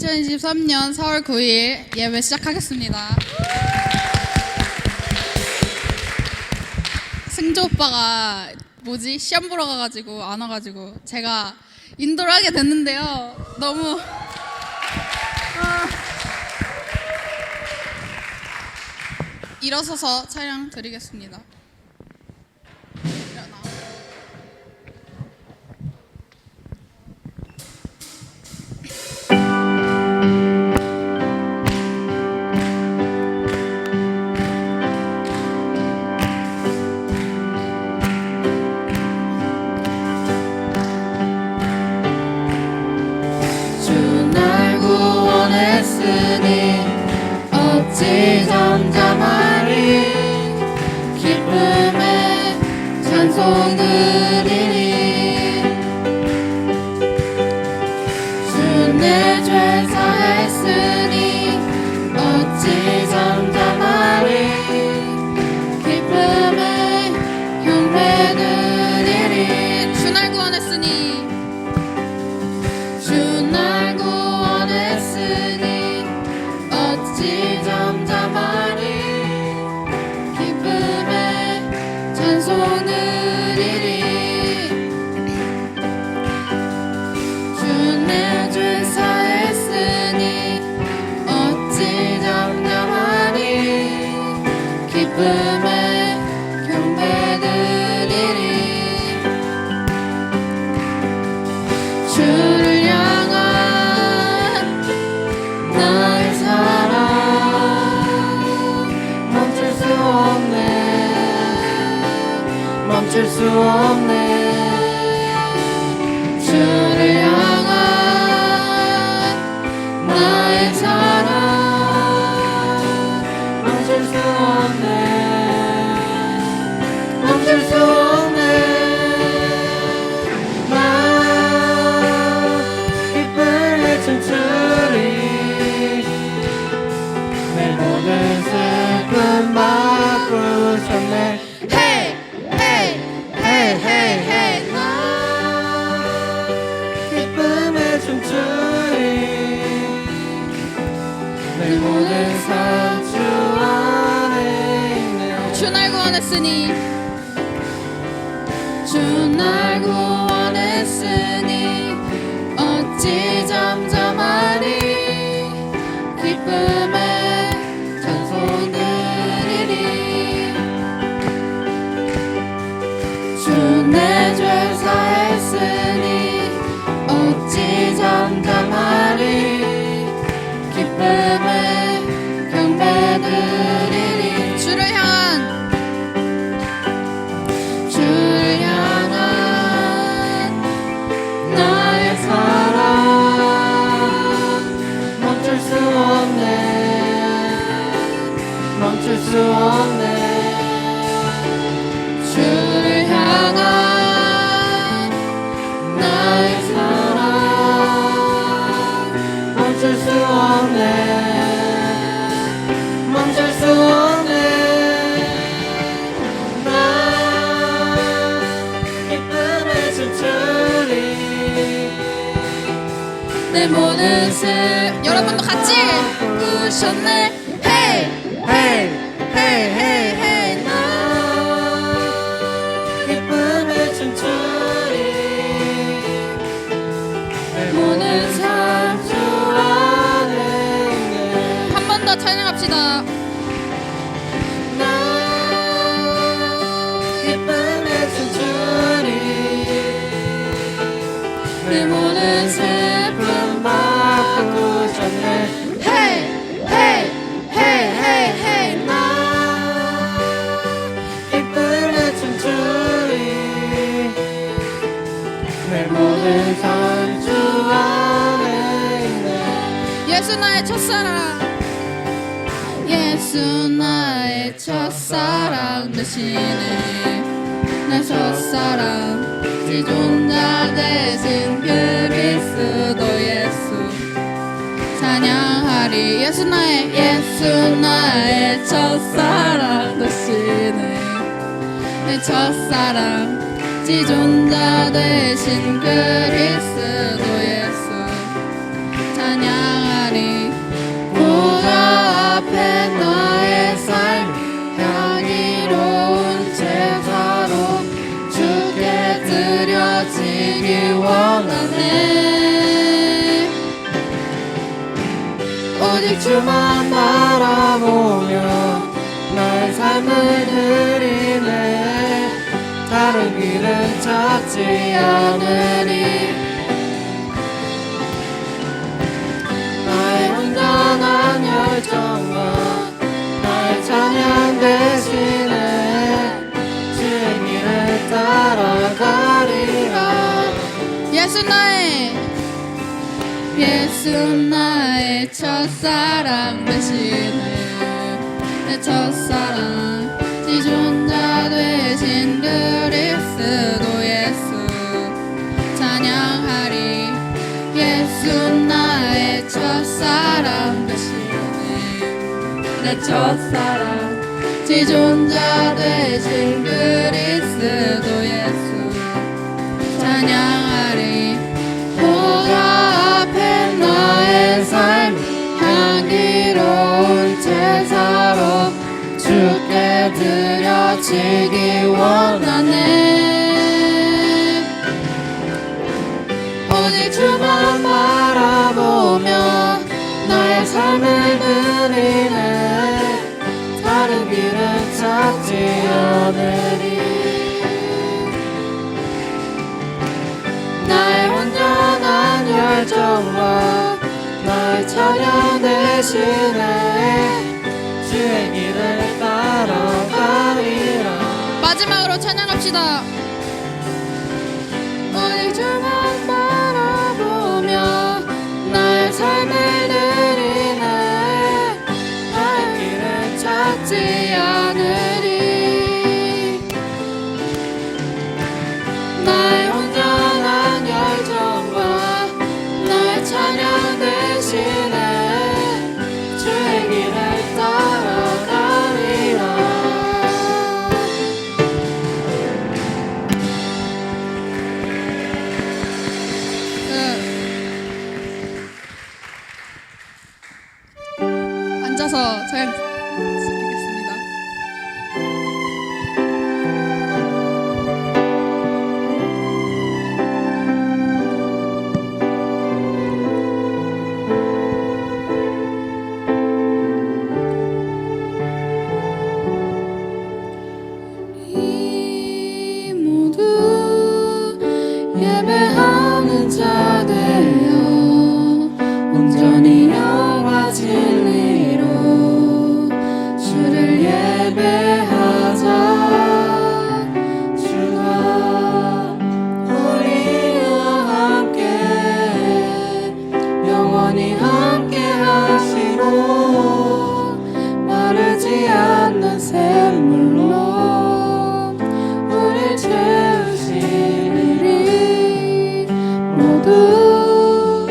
2023년 4월 9일 예배 시작하겠습니다. 승조 오빠가 시험 보러 가가지고 안 와가지고 제가 인도를 하게 됐는데요. 너무 일어서서 찬양 드리겠습니다. 어찌 잠잠하리 기쁨의 찬송 드리리 주 내 죄 사했으니 어찌 잠잠하리 기쁨의 경배 드리리 주 날 구원했으니 주 날 구원했으니 어찌 잠잠하리 기쁨의 찬송 드리리 주 내 죄 사했으니 어찌 잠잠하리 기쁨의 경배 드리리 주를 향한 나의 사랑 멈출 수 없네 주를 향한 나의 사랑 멈출 수 없네 나 기쁨에 춤추리 내 모든 슬픔 바꾸셨네 헤이 헤이 헤이 헤이 헤이 나 기쁨에 춤추리 내 모든 삶 주 안에 있네 주 날 구원했으니 주 날 구원했으니 어찌 잠잠하리 기쁨의 찬송 드리리 주 내 죄 사했으니 어찌 잠잠하리 기쁨의 경배 드리리 주를 향한 나의 사랑 멈출 수 없네 주를 향한 나의 사랑 멈출 수 없네 나 기쁨에 춤추리 내 모든 여러분도 같이 바꾸셨네 헤이 헤이 헤이 헤이 헤이 나 기쁨에 춤추리 내 모든 삶 주 안에 있네 한 번 더 찬양합시다. 나 기쁨에 춤추리 내 모든 슬픔 바꾸셨네 헤이 헤이 헤이 헤이 헤이 나 기쁨에 춤추리 내 모든 삶 주 안에 있네 예수 나의 첫사랑 예수 나의 첫사랑 되시네 내 첫사랑 지존자 되신 그리스도 예수 찬양하리 예수 나의 첫사랑 되시네 내 첫사랑 지존자 되신 그리스도 예수 찬양하리 원하네. 오직 주만 바라보며 나의 삶을 드리네. 다른 길은 찾지 않으리. 나의 온전한 열정과 나의 찬양 대신에 주의 길을 따라가리라. 예수 나의 첫사랑 대신에 내 첫사랑 지존자 되신 그리스도 예수 찬양하리. 예수 나의 첫사랑 대신에 내 첫사랑 지존자 되신 그리스도 예수 찬양하리. 보좌 앞에 나의 삶 향기로운 제사로 주께 드려지기 원하네. 오직 주만 바라보며 나의 삶을 드리네. 다른 길은 찾지 않으리. 나의 온전한 열정과 나의 찬양 대신에 주의 길을 따라가리라. 마지막으로 찬양합시다. 오직 주만 바라보며 나의 삶을 드리네. 나의 길을 찾지 않으리. 나의 온전한 열정과 나의 찬양 대신에 주의 길을 따라가리라. 앉아서 찬양 드리겠습니다. 이 모두 예배하는 자 되어 온전히 영과 진리로 주를 예배하자. 주가 우리와 함께 영원히 함께 하시고 마르지 않는 샘물로 우릴 채우시리니. 모두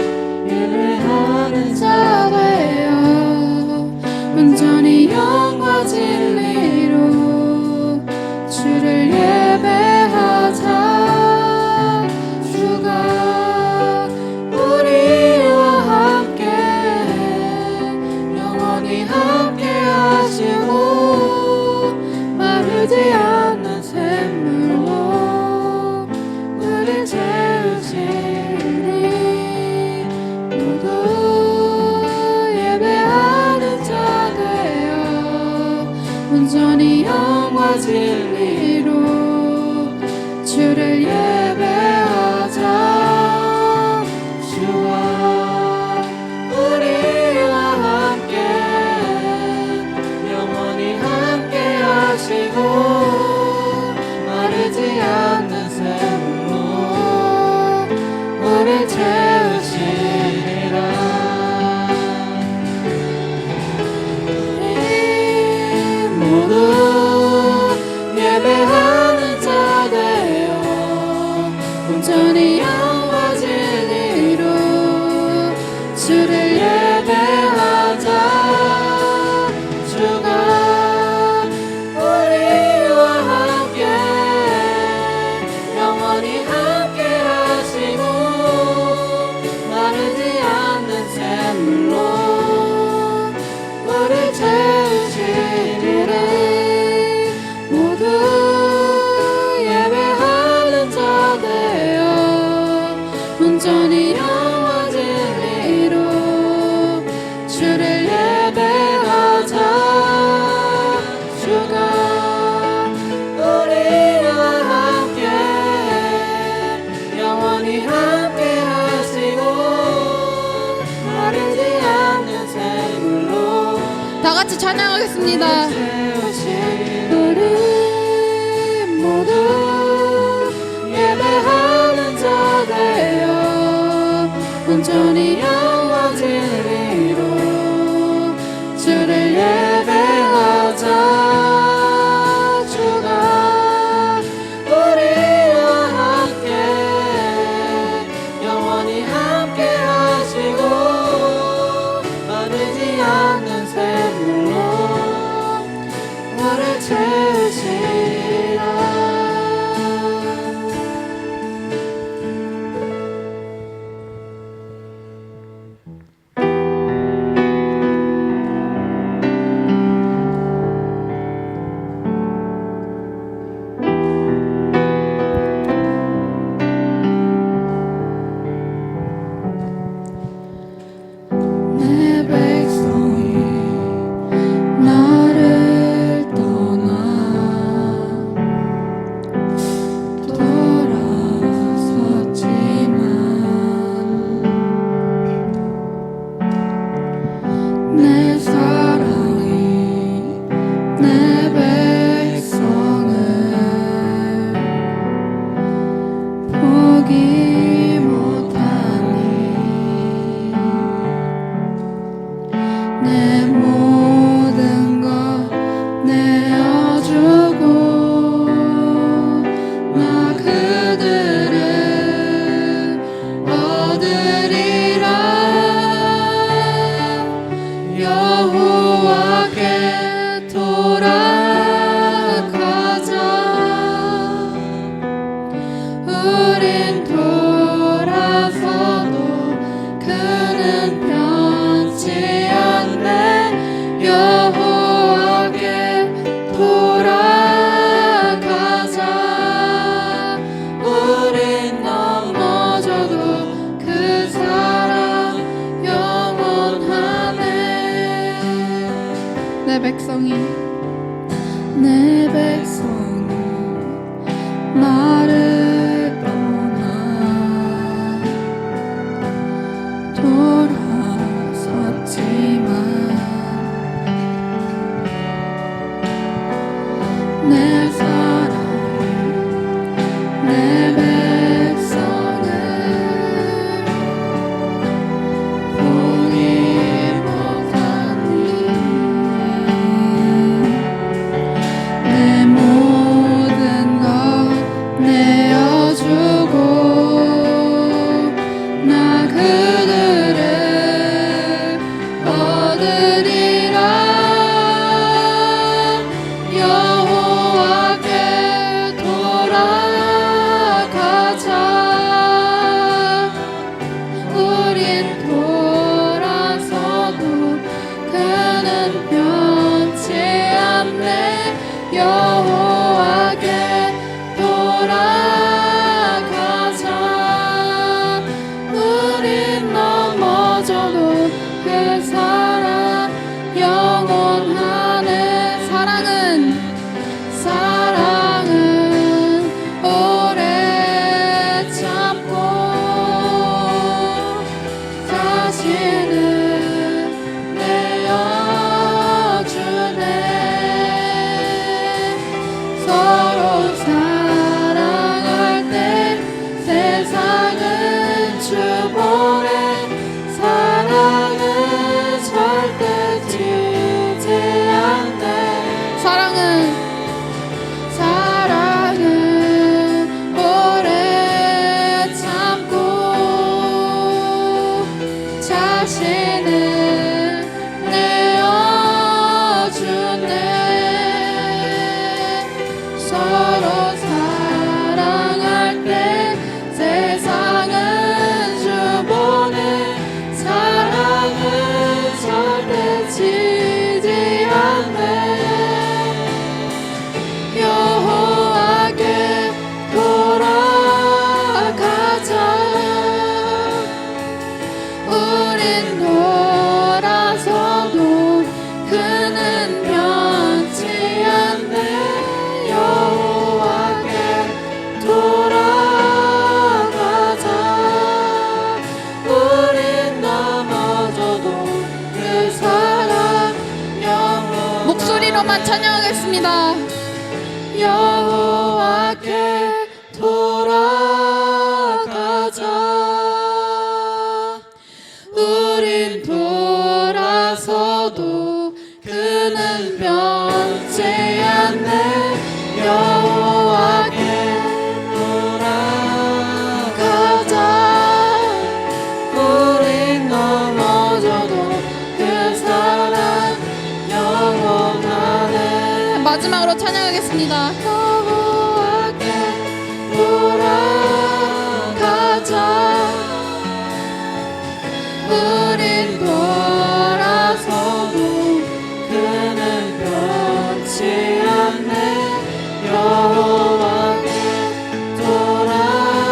예배하는 자 되어 온전히 영과 진리로 주를 예배하자. 주가 우리와 함께 영원히 함께 하시고 마르지 않는 샘물로 우릴 채우시리. 모두 예배하는 자 되어 온전히 영과 진리로 주를 예배하자. 주와 우리와 함께 영원히 함께 하시고 마르지 않는 샘물로 우릴 채우시리라. 모두 예배하는 자 되어 같이 찬양하겠습니다. 우리 모두 예배하는 자 되어 온전히 영광 진리로 주를 예배하자. 주가 우리와 함께 영원히 함께 하시고 마르지 않는 샘물로 우리를 채우시라. 내 백성이 나를 떠나 돌아섰지만 내 사랑이 내 백성을 포기 못하니 내 모든 것 내어주고 나 그들을 얻으리라. 여호와께 돌아가자. 우린 돌아서도 그는 변치 않네. 여호와께 돌아가자. 우린 넘어져도 그 사랑 영원하네. 내 백성이 내 백성은 나를 떠나 돌아섰지만 내 사랑이 내 백성을 포기 못하니 내 모든 것 내어주고 나 그들을 얻으리라. 여호와께 돌아가자. 우린 돌아서도 그는 변치 않네. 여호와께 돌아가자. 우린 넘어져도 그 사랑 영원하네. 사랑은 오래 참고 다시는 내어주네. 서로 사랑할 때 세상은 주보래. 사랑은 여호와만 찬양하겠습니다. 여호와께 돌아가자. 우린 돌아서도 그는 변치 않네. 여호와께 돌아가자. 우린 넘어져도 그 사랑 영원하네. 마지막으로 찬양하겠습니다. 여호와께 돌아가자. 우린 돌아서도 그는 변치 않네. 여호와께 돌아가자.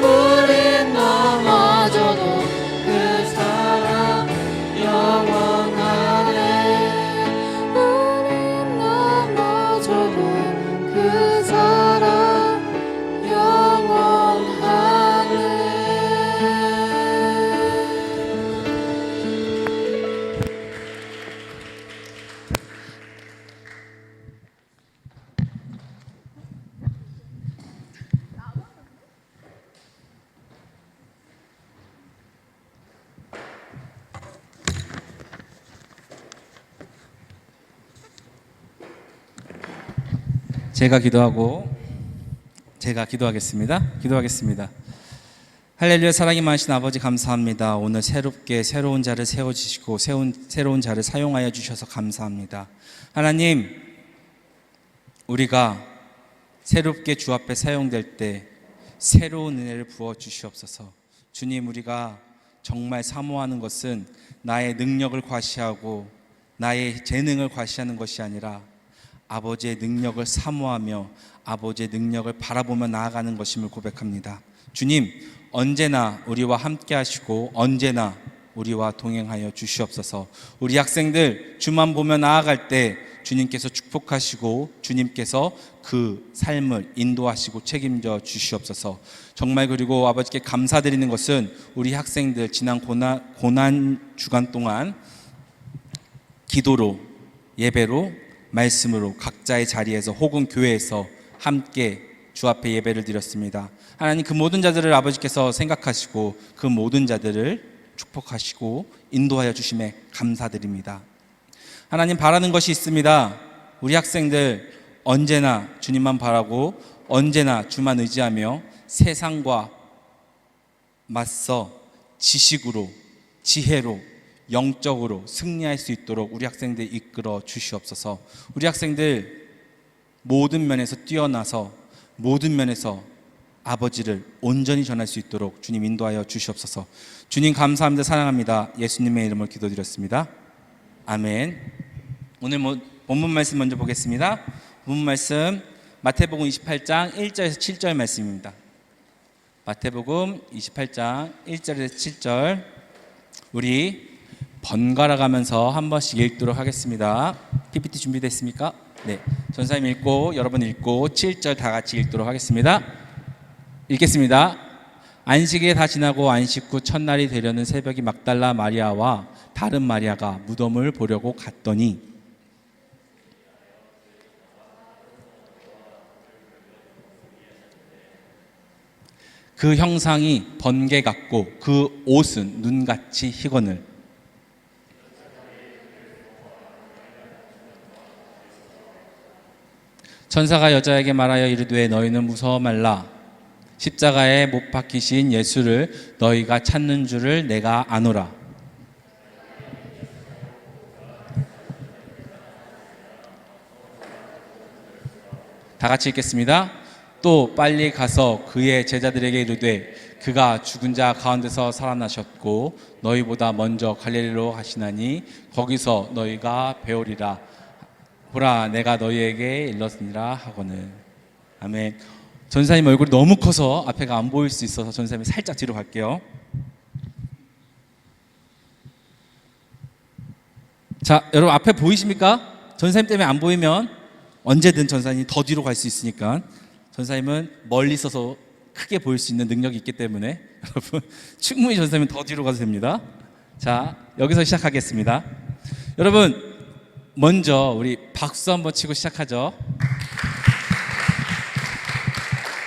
우린 넘어져도 그 사랑 영원하네. 우린 넘어져도 그 사랑 영원하네. 제가 기도하겠습니다. 기도하겠습니다. 할렐루야. 사랑이 많으신 아버지 감사합니다. 오늘 새롭게 새로운 자를 세워주시고 새로운 자를 사용하여 주셔서 감사합니다. 하나님, 우리가 새롭게 주 앞에 사용될 때 새로운 은혜를 부어 주시옵소서. 주님, 우리가 정말 사모하는 것은 나의 능력을 과시하고 나의 재능을 과시하는 것이 아니라 아버지의 능력을 사모하며 아버지의 능력을 바라보며 나아가는 것임을 고백합니다. 주님, 언제나 우리와 함께 하시고 언제나 우리와 동행하여 주시옵소서. 우리 학생들 주만 보며 나아갈 때 주님께서 축복하시고 주님께서 그 삶을 인도하시고 책임져 주시옵소서. 정말 그리고 아버지께 감사드리는 것은 우리 학생들 지난 고난 주간 동안 기도로, 예배로, 말씀으로 각자의 자리에서 혹은 교회에서 함께 주 앞에 예배를 드렸습니다. 하나님, 그 모든 자들을 아버지께서 생각하시고 그 모든 자들을 축복하시고 인도하여 주심에 감사드립니다. 하나님, 바라는 것이 있습니다. 우리 학생들 언제나 주님만 바라고 언제나 주만 의지하며 세상과 맞서 지식으로, 지혜로, 영적으로 승리할 수 있도록 우리 학생들 이끌어 주시옵소서. 우리 학생들 모든 면에서 뛰어나서 모든 면에서 아버지를 온전히 전할 수 있도록 주님 인도하여 주시옵소서. 주님 감사합니다. 사랑합니다. 예수님의 이름으로 기도드렸습니다. 아멘. 오늘 본문 말씀 먼저 보겠습니다. 본문 말씀 마태복음 28장 1절에서 7절 말씀입니다. 마태복음 28장 1절에서 7절 우리 번갈아 가면서 한 번씩 읽도록 하겠습니다. PPT 준비됐습니까? 네. 전사님 읽고 여러분 읽고 7절 다 같이 읽도록 하겠습니다. 읽겠습니다. 안식일이 다 지나고 안식 후 첫날이 되려는 새벽이 막달라 마리아와 다른 마리아가 무덤을 보려고 갔더니 그 형상이 번개 같고 그 옷은 눈같이 희거늘. 천사가 여자에게 말하여 이르되 너희는 무서워 말라. 십자가에 못 박히신 예수를 너희가 찾는 줄을 내가 아노라. 다 같이 읽겠습니다. 또 빨리 가서 그의 제자들에게 이르되 그가 죽은 자 가운데서 살아나셨고 너희보다 먼저 갈릴리로 가시나니 거기서 너희가 배우리라. 보라, 내가 너희에게 일렀으니라 하거늘. 아멘. 전사님 얼굴이 너무 커서 앞에가 안 보일 수 있어서 전사님이 살짝 뒤로 갈게요. 자, 여러분 앞에 보이십니까? 전사님 때문에 안 보이면 언제든 전사님이 더 뒤로 갈 수 있으니까. 전사님은 멀리 있어서 크게 보일 수 있는 능력이 있기 때문에 여러분 충분히 전사님은 더 뒤로 가도 됩니다. 자, 여기서 시작하겠습니다. 여러분, 먼저 우리 박수 한번 치고 시작하죠.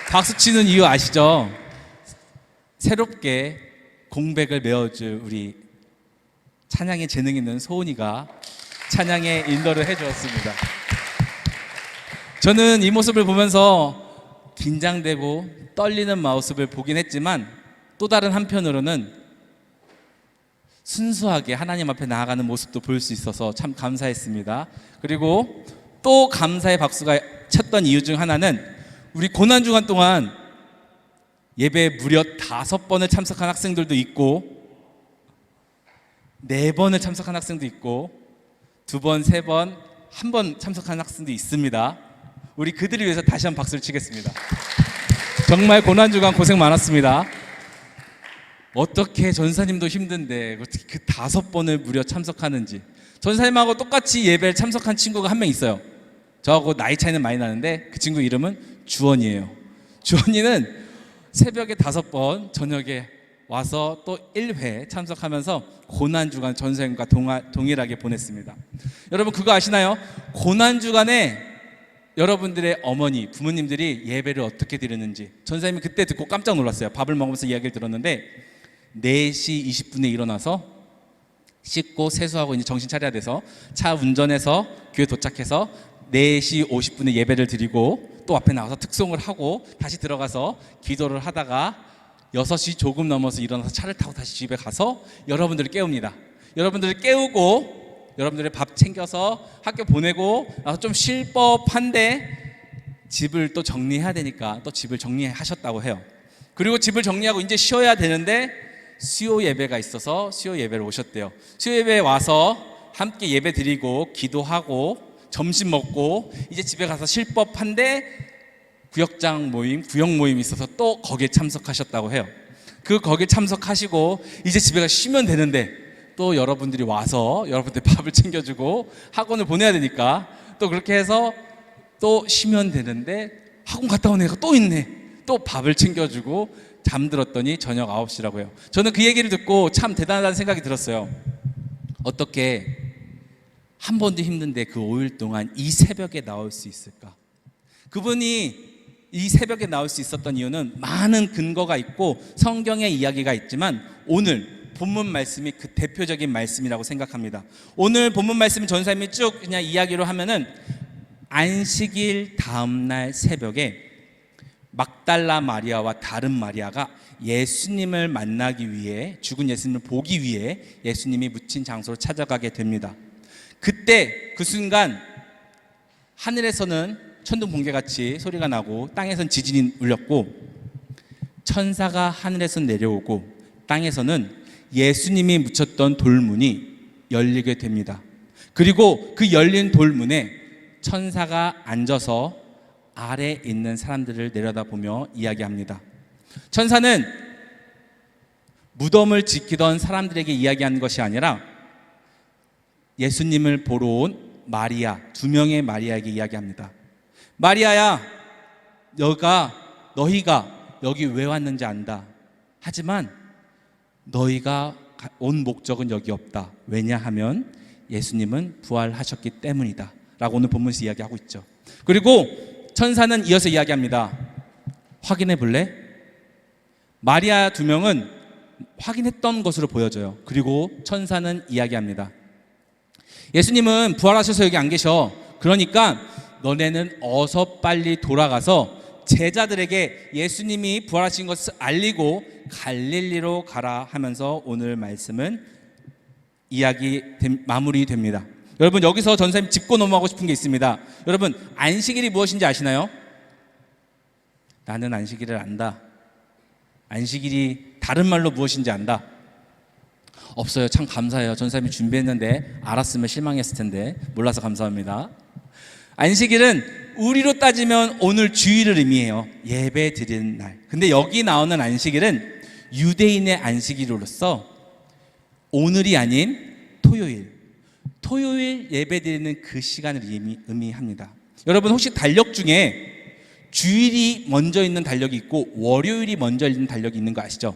박수 치는 이유 아시죠? 새롭게 공백을 메워줄 우리 찬양에 재능 있는 소은이가 찬양의 인도를 해주었습니다. 저는 이 모습을 보면서 긴장되고 떨리는 모습을 보긴 했지만 또 다른 한편으로는 순수하게 하나님 앞에 나아가는 모습도 볼 수 있어서 참 감사했습니다. 그리고 또 감사의 박수가 쳤던 이유 중 하나는 우리 고난주간 동안 예배에 무려 5번을 참석한 학생들도 있고 4번을 참석한 학생도 있고 2번, 3번, 1번 참석한 학생도 있습니다. 우리 그들을 위해서 다시 한번 박수를 치겠습니다. 정말 고난주간 고생 많았습니다. 어떻게 전사님도 힘든데 어떻게 그 5번을 무려 참석하는지. 전사님하고 똑같이 예배를 참석한 친구가 한 명 있어요. 저하고 나이 차이는 많이 나는데 그 친구 이름은 주원이에요. 주원이는 새벽에 5번 저녁에 와서 또 1회 참석하면서 고난주간 전사님과 동일하게 보냈습니다. 여러분 그거 아시나요? 고난주간에 여러분들의 어머니, 부모님들이 예배를 어떻게 드리는지 전사님이 그때 듣고 깜짝 놀랐어요. 밥을 먹으면서 이야기를 들었는데 4시 20분에 일어나서 씻고 세수하고 이제 정신 차려야 돼서 차 운전해서 교회 도착해서 4시 50분에 예배를 드리고 또 앞에 나와서 특송을 하고 다시 들어가서 기도를 하다가 6시 조금 넘어서 일어나서 차를 타고 다시 집에 가서 여러분들을 깨웁니다. 여러분들을 깨우고 여러분들의 밥 챙겨서 학교 보내고 나서 좀 쉴 법한데 집을 또 정리해야 되니까 또 집을 정리하셨다고 해요. 그리고 집을 정리하고 이제 쉬어야 되는데 수요 예배가 있어서 수요 예배를 오셨대요. 수요 예배에 와서 함께 예배 드리고 기도하고 점심 먹고 이제 집에 가서 쉴 법한데 구역장 모임, 구역 모임이 있어서 또 거기에 참석하셨다고 해요. 거기에 참석하시고 이제 집에 가서 쉬면 되는데 또 여러분들이 와서 여러분들 밥을 챙겨주고 학원을 보내야 되니까 또 그렇게 해서 또 쉬면 되는데 학원 갔다 온 애가 또 있네. 또 밥을 챙겨주고 잠들었더니 저녁 9시라고 해요. 저는 그 얘기를 듣고 참 대단하다는 생각이 들었어요. 어떻게 한 번도 힘든데 그 5일 동안 이 새벽에 나올 수 있을까? 그분이 이 새벽에 나올 수 있었던 이유는 많은 근거가 있고 성경의 이야기가 있지만 오늘 본문 말씀이 그 대표적인 말씀이라고 생각합니다. 오늘 본문 말씀 전사님이 쭉 그냥 이야기로 하면은 안식일 다음날 새벽에 막달라 마리아와 다른 마리아가 예수님을 만나기 위해 죽은 예수님을 보기 위해 예수님이 묻힌 장소로 찾아가게 됩니다. 그때 그 순간 하늘에서는 천둥 번개같이 소리가 나고 땅에선 지진이 울렸고 천사가 하늘에서 내려오고 땅에서는 예수님이 묻혔던 돌문이 열리게 됩니다. 그리고 그 열린 돌문에 천사가 앉아서 아래 있는 사람들을 내려다보며 이야기합니다. 천사는 무덤을 지키던 사람들에게 이야기하는 것이 아니라 예수님을 보러 온 마리아, 2명의 마리아에게 이야기합니다. 마리아야, 너희가 여기 왜 왔는지 안다. 하지만 너희가 온 목적은 여기 없다. 왜냐하면 예수님은 부활하셨기 때문이다. 라고 오늘 본문에서 이야기하고 있죠. 그리고 천사는 이어서 이야기합니다. 확인해 볼래? 마리아 2명은 확인했던 것으로 보여져요. 그리고 천사는 이야기합니다. 예수님은 부활하셔서 여기 안 계셔. 그러니까 너네는 어서 빨리 돌아가서 제자들에게 예수님이 부활하신 것을 알리고 갈릴리로 가라 하면서 오늘 말씀은 마무리됩니다. 여러분 여기서 전사님 짚고 넘어가고 싶은 게 있습니다. 여러분 안식일이 무엇인지 아시나요? 나는 안식일을 안다. 안식일이 다른 말로 무엇인지 안다. 없어요. 참 감사해요. 전사님이 준비했는데 알았으면 실망했을 텐데 몰라서 감사합니다. 안식일은 우리로 따지면 오늘 주일을 의미해요. 예배 드리는 날. 근데 여기 나오는 안식일은 유대인의 안식일로서 오늘이 아닌 토요일 예배 드리는 그 시간을 의미합니다. 여러분 혹시 달력 중에 주일이 먼저 있는 달력이 있고 월요일이 먼저 있는 달력이 있는 거 아시죠?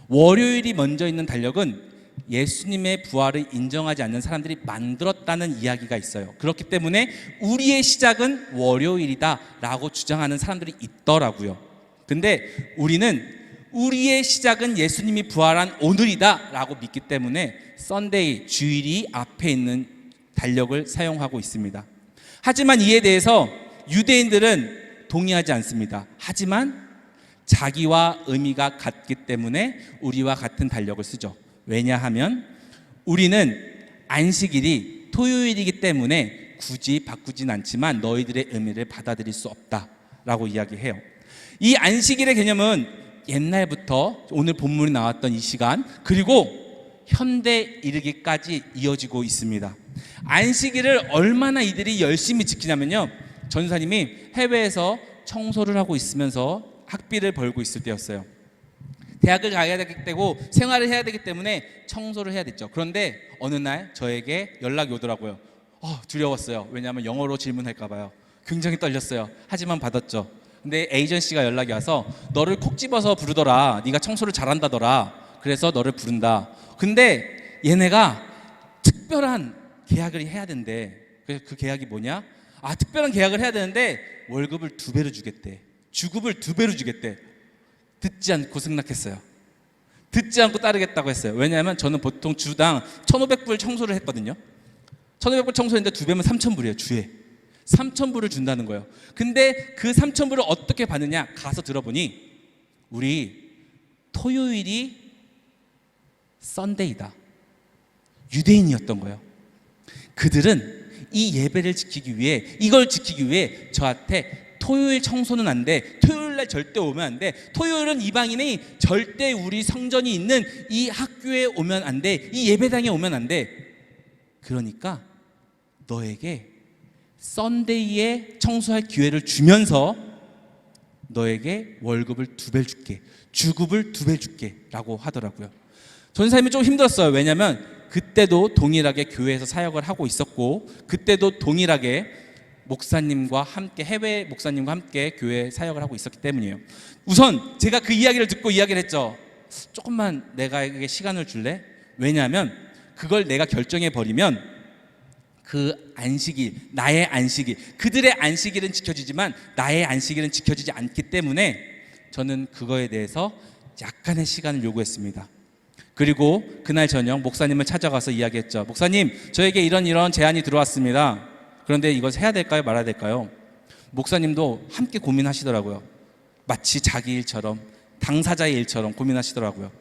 월요일이 먼저 있는 달력은 예수님의 부활을 인정하지 않는 사람들이 만들었다는 이야기가 있어요. 그렇기 때문에 우리의 시작은 월요일이다 라고 주장하는 사람들이 있더라고요. 근데 우리는 우리의 시작은 예수님이 부활한 오늘이다 라고 믿기 때문에 썬데이, 주일이 앞에 있는 달력을 사용하고 있습니다. 하지만 이에 대해서 유대인들은 동의하지 않습니다. 하지만 자기와 의미가 같기 때문에 우리와 같은 달력을 쓰죠. 왜냐하면 우리는 안식일이 토요일이기 때문에 굳이 바꾸진 않지만 너희들의 의미를 받아들일 수 없다라고 이야기해요. 이 안식일의 개념은 옛날부터 오늘 본문이 나왔던 이 시간 그리고 현대 이르기까지 이어지고 있습니다. 안식일을 얼마나 이들이 열심히 지키냐면요, 전사님이 해외에서 청소를 하고 있으면서 학비를 벌고 있을 때였어요. 대학을 가야 되기 때고 생활을 해야 되기 때문에 청소를 해야 됐죠. 그런데 어느 날 저에게 연락이 오더라고요. 두려웠어요. 왜냐하면 영어로 질문할까 봐요. 굉장히 떨렸어요. 하지만 받았죠. 근데 에이전시가 연락이 와서 너를 콕 집어서 부르더라. 네가 청소를 잘한다더라. 그래서 너를 부른다. 근데 얘네가 특별한 계약을 해야 된대. 그 계약이 뭐냐? 특별한 계약을 해야 되는데 월급을 2배로 주겠대. 주급을 2배로 주겠대. 듣지 않고 승낙했어요. 듣지 않고 따르겠다고 했어요. 왜냐하면 저는 보통 주당 1,500불 청소를 했거든요. 1,500불 청소했는데 2배면 3,000불이에요. 주에 3,000불을 준다는 거예요. 근데 그 3,000불을 어떻게 받느냐? 가서 들어보니 우리 토요일이 썬데이다. 유대인이었던 거예요. 그들은 이 예배를 지키기 위해, 이걸 지키기 위해 저한테 토요일 청소는 안 돼. 토요일날 절대 오면 안 돼. 토요일은 이방인이 절대 우리 성전이 있는 이 학교에 오면 안 돼. 이 예배당에 오면 안 돼. 그러니까 너에게 썬데이에 청소할 기회를 주면서 너에게 월급을 2배 줄게. 주급을 2배 줄게 라고 하더라고요. 전사님이 좀 힘들었어요. 왜냐하면 그때도 동일하게 교회에서 사역을 하고 있었고 그때도 동일하게 목사님과 함께, 해외 목사님과 함께 교회 사역을 하고 있었기 때문이에요. 우선 제가 그 이야기를 듣고 이야기를 했죠. 조금만 내가에게 시간을 줄래? 왜냐하면 그걸 내가 결정해 버리면 그 안식일, 나의 안식일, 그들의 안식일은 지켜지지만 나의 안식일은 지켜지지 않기 때문에 저는 그거에 대해서 약간의 시간을 요구했습니다. 그리고 그날 저녁 목사님을 찾아가서 이야기했죠. 목사님, 저에게 이런 제안이 들어왔습니다. 그런데 이것을 해야 될까요? 말아야 될까요? 목사님도 함께 고민하시더라고요. 마치 자기 일처럼, 당사자의 일처럼 고민하시더라고요.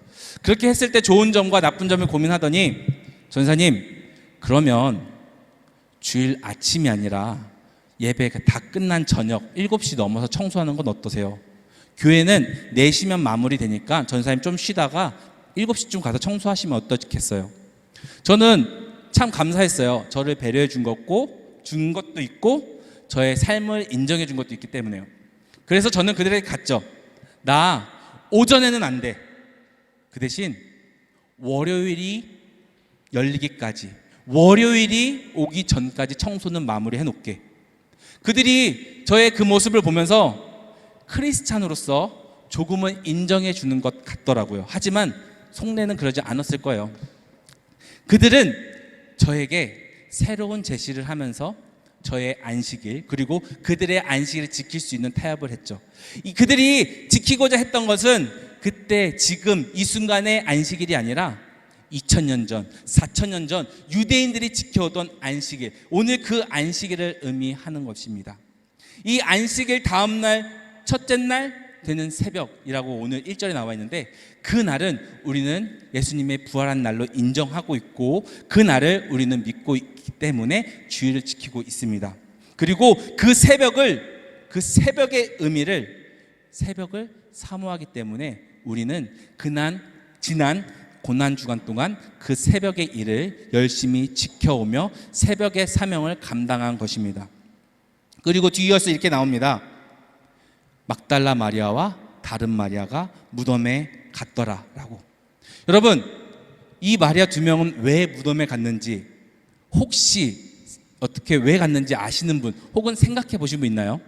그렇게 했을 때 좋은 점과 나쁜 점을 고민하더니 전사님, 그러면 주일 아침이 아니라 예배가 다 끝난 저녁 7시 넘어서 청소하는 건 어떠세요? 교회는 4시면 마무리되니까 전사님 좀 쉬다가 7시쯤 가서 청소하시면 어떻겠어요? 저는 참 감사했어요. 저를 배려해 준 것도 있고 저의 삶을 인정해 준 것도 있기 때문에요. 그래서 저는 그들에게 갔죠. 나 오전에는 안 돼. 그 대신 월요일이 열리기까지, 월요일이 오기 전까지 청소는 마무리해 놓게. 그들이 저의 그 모습을 보면서 크리스찬으로서 조금은 인정해 주는 것 같더라고요. 하지만 속내는 그러지 않았을 거예요. 그들은 저에게 새로운 제시를 하면서 저의 안식일 그리고 그들의 안식일을 지킬 수 있는 타협을 했죠. 그들이 지키고자 했던 것은 그때 지금 이 순간의 안식일이 아니라 2000년 전, 4000년 전 유대인들이 지켜오던 안식일, 오늘 그 안식일을 의미하는 것입니다. 이 안식일 다음 날, 첫째 날 되는 새벽이라고 오늘 1절에 나와 있는데 그 날은 우리는 예수님의 부활한 날로 인정하고 있고 그 날을 우리는 믿고 있기 때문에 주일을 지키고 있습니다. 그리고 그 새벽의 의미를 새벽을 사모하기 때문에 우리는 지난 고난 주간 동안 그 새벽의 일을 열심히 지켜오며 새벽의 사명을 감당한 것입니다. 그리고 뒤이어서 이렇게 나옵니다. 막달라 마리아와 다른 마리아가 무덤에 갔더라 라고. 여러분, 이 마리아 2명은 왜 무덤에 갔는지 혹시 어떻게 왜 갔는지 아시는 분 혹은 생각해 보신 분 있나요?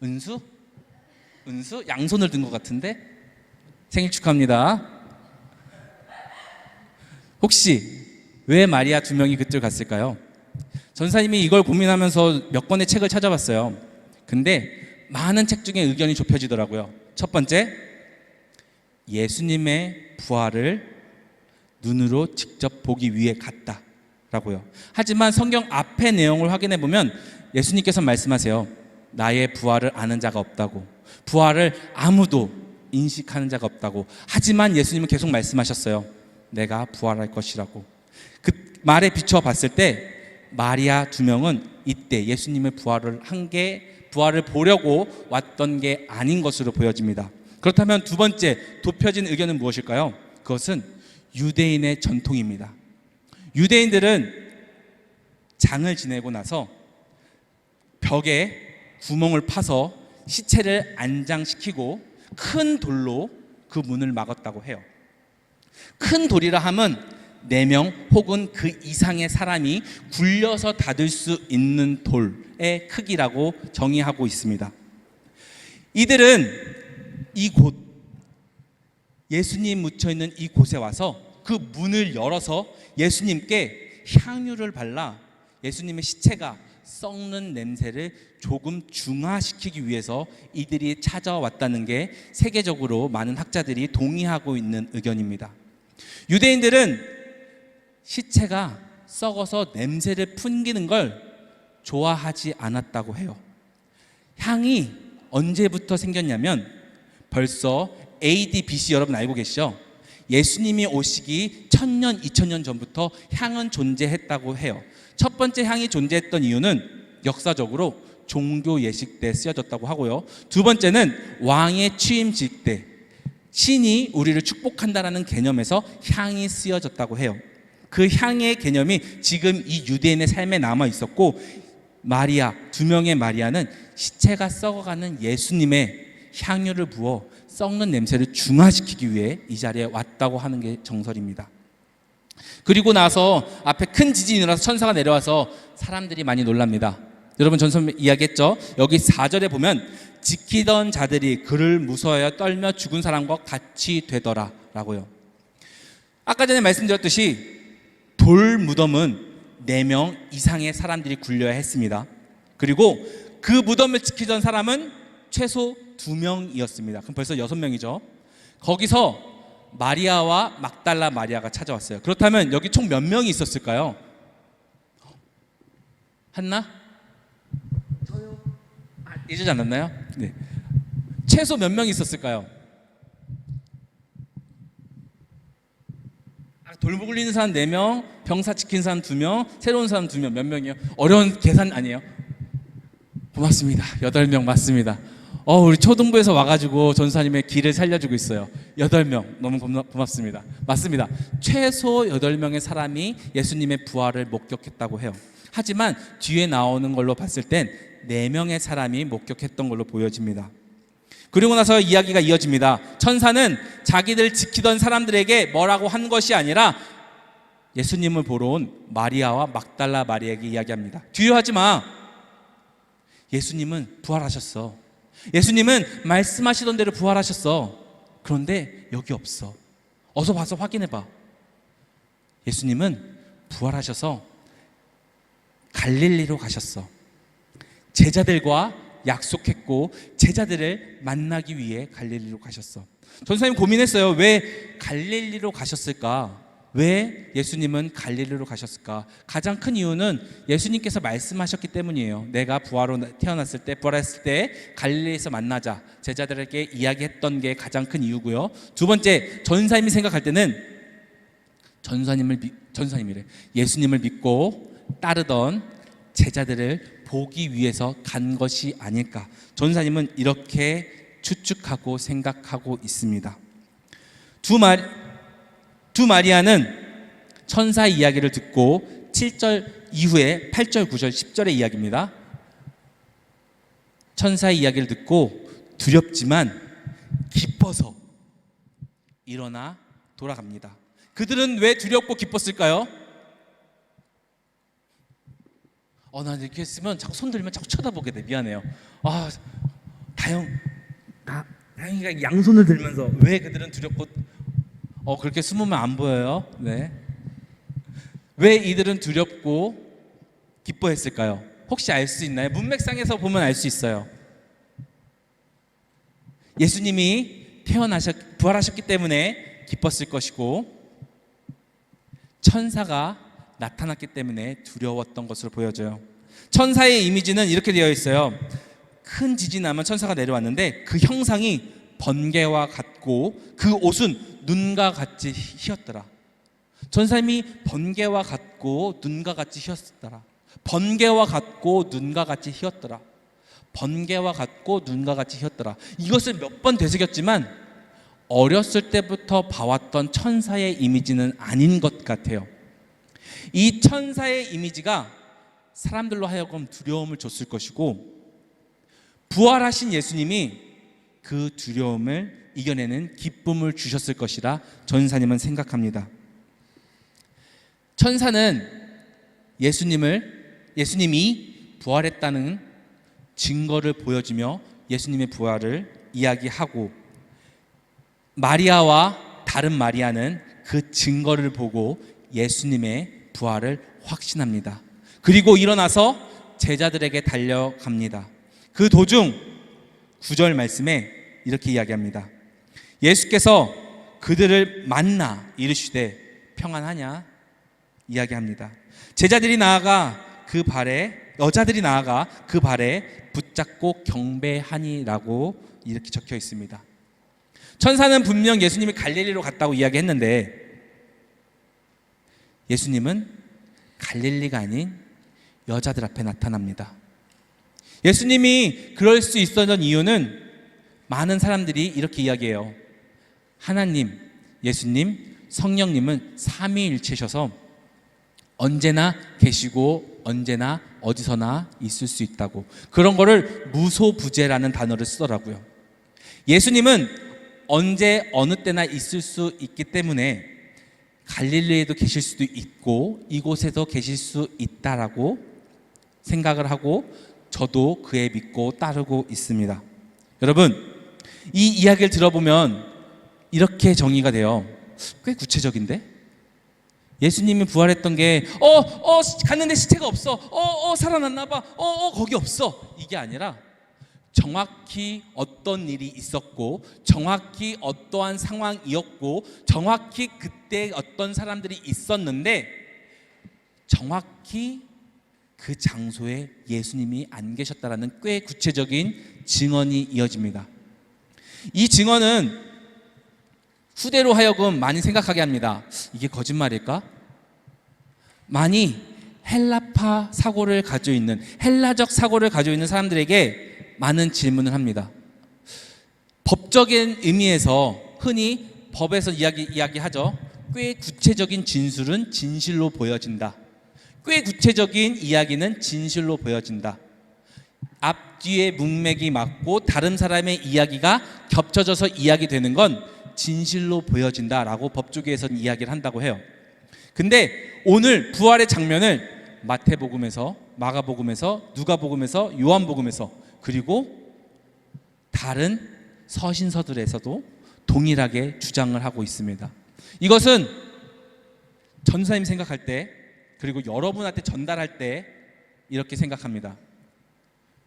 은수? 양손을 든 것 같은데? 생일 축하합니다. 혹시 왜 마리아 두 명이 그들 갔을까요? 전사님이 이걸 고민하면서 몇 권의 책을 찾아봤어요. 근데 많은 책 중에 의견이 좁혀지더라고요. 첫 번째, 예수님의 부활을 눈으로 직접 보기 위해 갔다라고요. 하지만 성경 앞의 내용을 확인해 보면 예수님께서 말씀하세요. 나의 부활을 아는 자가 없다고. 부활을 아무도 인식하는 자가 없다고. 하지만 예수님은 계속 말씀하셨어요. 내가 부활할 것이라고. 그 말에 비추어 봤을 때 마리아 두 명은 이때 예수님의 부활을 보려고 왔던 게 아닌 것으로 보여집니다. 그렇다면 두 번째 좁혀진 의견은 무엇일까요? 그것은 유대인의 전통입니다. 유대인들은 장을 지내고 나서 벽에 구멍을 파서 시체를 안장시키고 큰 돌로 그 문을 막았다고 해요. 큰 돌이라 함은 4명 혹은 그 이상의 사람이 굴려서 닫을 수 있는 돌의 크기라고 정의하고 있습니다. 이들은 이곳, 예수님 묻혀있는 이곳에 와서 그 문을 열어서 예수님께 향유를 발라 예수님의 시체가 썩는 냄새를 조금 중화시키기 위해서 이들이 찾아왔다는 게 세계적으로 많은 학자들이 동의하고 있는 의견입니다. 유대인들은 시체가 썩어서 냄새를 풍기는 걸 좋아하지 않았다고 해요. 향이 언제부터 생겼냐면 벌써 AD, BC 여러분 알고 계시죠? 예수님이 오시기 1000년, 2000년 전부터 향은 존재했다고 해요. 첫 번째 향이 존재했던 이유는 역사적으로 종교 예식 때 쓰여졌다고 하고요. 두 번째는 왕의 취임식 때 신이 우리를 축복한다라는 개념에서 향이 쓰여졌다고 해요. 그 향의 개념이 지금 이 유대인의 삶에 남아 있었고 마리아, 두 명의 마리아는 시체가 썩어가는 예수님의 향유를 부어 썩는 냄새를 중화시키기 위해 이 자리에 왔다고 하는 게 정설입니다. 그리고 나서 앞에 큰 지진이 일어나서 천사가 내려와서 사람들이 많이 놀랍니다. 여러분 전서 이야기했죠? 여기 4절에 보면 지키던 자들이 그를 무서워하여 떨며 죽은 사람과 같이 되더라 라고요. 아까 전에 말씀드렸듯이 돌 무덤은 4명 이상의 사람들이 굴려야 했습니다. 그리고 그 무덤을 지키던 사람은 최소 2명이었습니다. 그럼 벌써 6명이죠. 거기서 마리아와 막달라 마리아가 찾아왔어요. 그렇다면 여기 총 몇 명이 있었을까요? 한나? 저요. 잊지 않았나요? 네. 최소 몇 명이 있었을까요? 돌 굴리는 사람 4명, 병사 지킨 사람 2명, 새로운 사람 2명. 몇 명이요? 어려운 계산 아니에요? 고맙습니다. 8명 맞습니다. 우리 초등부에서 와가지고 전사님의 길을 살려주고 있어요. 8명 너무 고맙습니다. 맞습니다. 최소 8명의 사람이 예수님의 부활을 목격했다고 해요. 하지만 뒤에 나오는 걸로 봤을 땐 4명의 사람이 목격했던 걸로 보여집니다. 그리고 나서 이야기가 이어집니다. 천사는 자기들 지키던 사람들에게 뭐라고 한 것이 아니라 예수님을 보러 온 마리아와 막달라 마리아에게 이야기합니다. 두려워하지 마. 예수님은 부활하셨어. 예수님은 말씀하시던 대로 부활하셨어. 그런데 여기 없어. 어서 와서 확인해 봐. 예수님은 부활하셔서 갈릴리로 가셨어. 제자들과 약속했고 제자들을 만나기 위해 갈릴리로 가셨어. 전사님 고민했어요. 왜 갈릴리로 가셨을까? 왜 예수님은 갈릴리로 가셨을까? 가장 큰 이유는 예수님께서 말씀하셨기 때문이에요. 내가 부활했을 때 갈릴리에서 만나자 제자들에게 이야기했던 게 가장 큰 이유고요. 두 번째, 전사님이 생각할 때는 예수님을 믿고 따르던 제자들을 보기 위해서 간 것이 아닐까. 전사님은 이렇게 추측하고 생각하고 있습니다. 두 마리아는 천사 이야기를 듣고 7절 이후에 8절, 9절, 10절의 이야기입니다. 천사 이야기를 듣고 두렵지만 기뻐서 일어나 돌아갑니다. 그들은 왜 두렵고 기뻤을까요? 나 이렇게 했으면 자꾸 손 들면 자꾸 쳐다보게 돼. 미안해요. 다영이가 양손을 들면서 왜 그들은 두렵고 그렇게 숨으면 안 보여요. 네. 왜 이들은 두렵고 기뻐했을까요? 혹시 알 수 있나요? 문맥상에서 보면 알 수 있어요. 예수님이 부활하셨기 때문에 기뻤을 것이고, 천사가 나타났기 때문에 두려웠던 것으로 보여져요. 천사의 이미지는 이렇게 되어 있어요. 큰 지진이 나면 천사가 내려왔는데 그 형상이 번개와 같고 그 옷은 눈과 같이 희었더라. 천사님이 번개와 같고 눈과 같이 희었더라. 번개와 같고 눈과 같이 희었더라. 번개와 같고 눈과 같이 희었더라. 이것을 몇 번 되새겼지만 어렸을 때부터 봐왔던 천사의 이미지는 아닌 것 같아요. 이 천사의 이미지가 사람들로 하여금 두려움을 줬을 것이고, 부활하신 예수님이 그 두려움을 이겨내는 기쁨을 주셨을 것이라 전사님은 생각합니다. 천사는 예수님이 부활했다는 증거를 보여주며 예수님의 부활을 이야기하고, 마리아와 다른 마리아는 그 증거를 보고 예수님의 부활을 확신합니다. 그리고 일어나서 제자들에게 달려갑니다. 그 도중 9절 말씀에 이렇게 이야기합니다. 예수께서 그들을 만나 이르시되 평안하냐 이야기합니다. 여자들이 나아가 그 발에 붙잡고 경배하니라고 이렇게 적혀 있습니다. 천사는 분명 예수님이 갈릴리로 갔다고 이야기했는데, 예수님은 갈릴리가 아닌 여자들 앞에 나타납니다. 예수님이 그럴 수 있었던 이유는 많은 사람들이 이렇게 이야기해요. 하나님, 예수님, 성령님은 삼위일체셔서 언제나 계시고 언제나 어디서나 있을 수 있다고, 그런 거를 무소부재라는 단어를 쓰더라고요. 예수님은 언제 어느 때나 있을 수 있기 때문에 갈릴리에도 계실 수도 있고 이곳에도 계실 수 있다라고 생각을 하고, 저도 그에 믿고 따르고 있습니다. 여러분, 이 이야기를 들어보면 이렇게 정의가 돼요. 꽤 구체적인데? 예수님이 부활했던 게 갔는데 시체가 없어, 살아났나 봐, 거기 없어, 이게 아니라 정확히 어떤 일이 있었고, 정확히 어떠한 상황이었고, 정확히 그때 어떤 사람들이 있었는데 정확히 그 장소에 예수님이 안 계셨다라는 꽤 구체적인 증언이 이어집니다. 이 증언은 후대로 하여금 많이 생각하게 합니다. 이게 거짓말일까? 많이 헬라파 사고를 가지고 있는, 헬라적 사고를 가지고 있는 사람들에게 많은 질문을 합니다. 법적인 의미에서 흔히 법에서 이야기하죠. 꽤 구체적인 진술은 진실로 보여진다. 꽤 구체적인 이야기는 진실로 보여진다. 앞뒤에 문맥이 맞고 다른 사람의 이야기가 겹쳐져서 이야기되는 건 진실로 보여진다라고 법조계에서는 이야기를 한다고 해요. 근데 오늘 부활의 장면을 마태복음에서, 마가복음에서, 누가복음에서, 요한복음에서, 그리고 다른 서신서들에서도 동일하게 주장을 하고 있습니다. 이것은 전사님 생각할 때, 그리고 여러분한테 전달할 때 이렇게 생각합니다.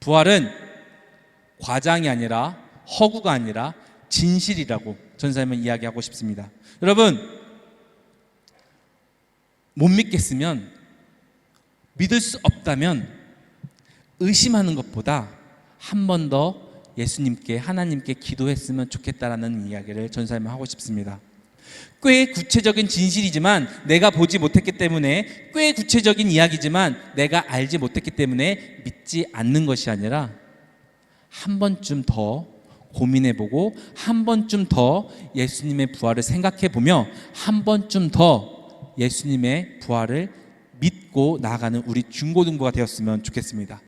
부활은 과장이 아니라, 허구가 아니라 진실이라고 전사님은 이야기하고 싶습니다. 여러분, 못 믿겠으면, 믿을 수 없다면 의심하는 것보다 한 번 더 예수님께, 하나님께 기도했으면 좋겠다라는 이야기를 전사님은 하고 싶습니다. 꽤 구체적인 진실이지만 내가 보지 못했기 때문에, 꽤 구체적인 이야기지만 내가 알지 못했기 때문에 믿지 않는 것이 아니라 한 번쯤 더 고민해보고, 한 번쯤 더 예수님의 부활을 생각해보며, 한 번쯤 더 예수님의 부활을 믿고 나아가는 우리 중고등부가 되었으면 좋겠습니다.